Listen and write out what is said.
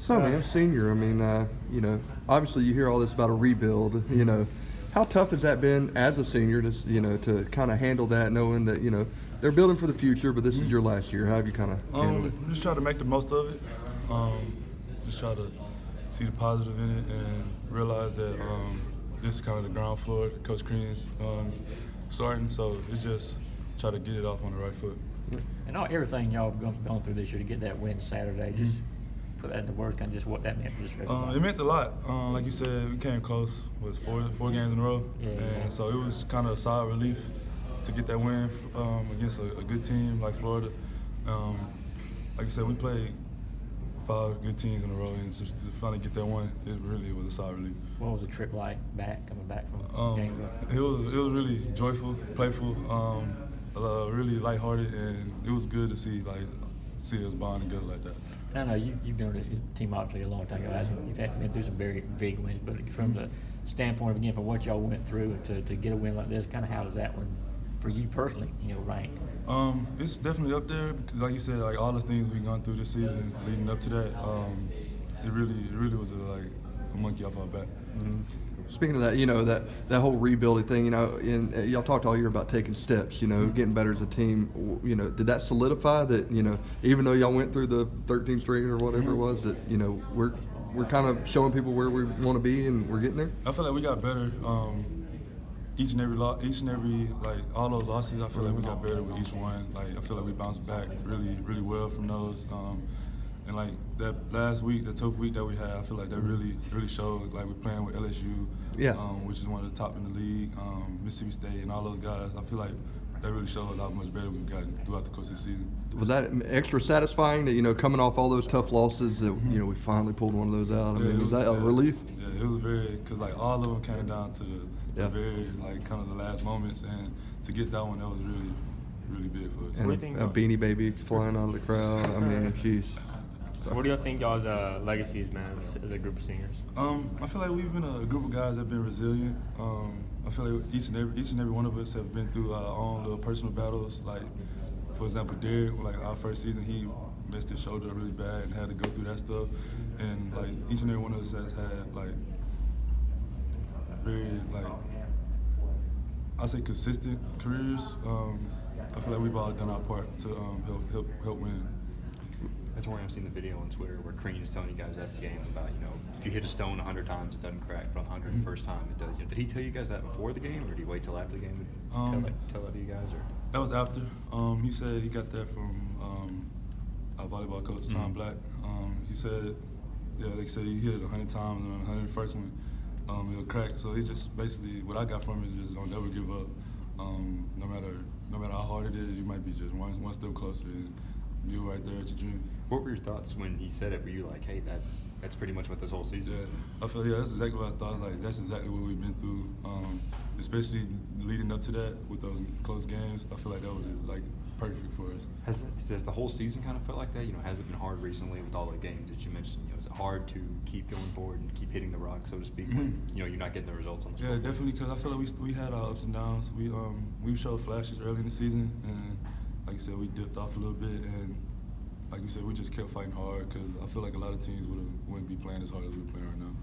So, man, senior, I mean, obviously you hear all this about a rebuild, How tough has that been as a senior to kind of handle that, knowing that, they're building for the future, but this is your last year? How have you kind of handled it? Just try to make the most of it. Just try to see the positive in it and realize that this is kind of the ground floor. Coach Crean's starting, so it's just try to get it off on the right foot. And everything y'all have gone through this year to get that win Saturday, just put that into work and just what that meant for this It meant a lot. Like you said, we came close. Was four games in a row, and so it was kind of a sigh of relief to get that win against a good team like Florida. Like you said, we played 5 good teams in a row, and to finally get that one, it really was a sigh of relief. What was the trip like coming back from game? It was really joyful, playful, really lighthearted, and it was good to see us bond together like that. I know you've been on this team obviously a long time. You've been through some very big wins, but from the standpoint of again, from what y'all went through to get a win like this, kind of how does that one for you personally, rank? It's definitely up there because, like you said, like all the things we've gone through this season leading up to that, it really was a monkey off our back. Speaking of that, that whole rebuilding thing, and y'all talked all year about taking steps, getting better as a team. Did that solidify that, even though y'all went through the 13th straight or whatever it was, that we're kind of showing people where we want to be and we're getting there? I feel like we got better. Each and every all those losses, I feel like we got better with each one. I feel like we bounced back really, really well from those. And that last week, the tough week that we had, I feel like that really, really showed. We're playing with LSU, which is one of the top in the league, Mississippi State, and all those guys. I feel like that really showed how much better we've gotten throughout the course of the season. Was that extra satisfying that coming off all those tough losses that we finally pulled one of those out? Was that a relief? Yeah, it was very, because all of them came down to the very kind of the last moments, and to get that one, that was really, really big for us. And a Beanie Baby flying out of the crowd. Jeez. What do you think y'all's legacy is, man, as a group of seniors? I feel like we've been a group of guys that have been resilient. I feel like each and every one of us have been through our own little personal battles. For example, Derek, our first season, he messed his shoulder really bad and had to go through that stuff. And each and every one of us has had very I say consistent careers. I feel like we've all done our part to help win. That's why I've seen the video on Twitter where Crean is telling you guys after the game about, if you hit a stone 100 times, it doesn't crack, but on the 101st time, it does. Did he tell you guys that before the game, or did he wait till after the game to tell that to you guys? Or? That was after. He said he got that from our volleyball coach, Tom Black. He said, they said he hit it 100 times, and on the 101st one, it'll crack. So he just basically, what I got from him is just don't never give up. No matter how hard it is, you might be just one step closer. And you right there at your dream. What were your thoughts when he said it? Were you like, hey, that's pretty much what this whole season is? I feel that's exactly what I thought. That's exactly what we've been through, especially leading up to that with those close games. I feel like that was perfect for us. Has the whole season kind of felt like that? Has it been hard recently with all the games that you mentioned? Is it hard to keep going forward and keep hitting the rock, so to speak, when you're not getting the results on the score? Yeah, definitely, because I feel like we had our ups and downs. We showed flashes early in the season, and like you said, we dipped off a little bit, and like you said, we just kept fighting hard because I feel like a lot of teams wouldn't be playing as hard as we're playing right now.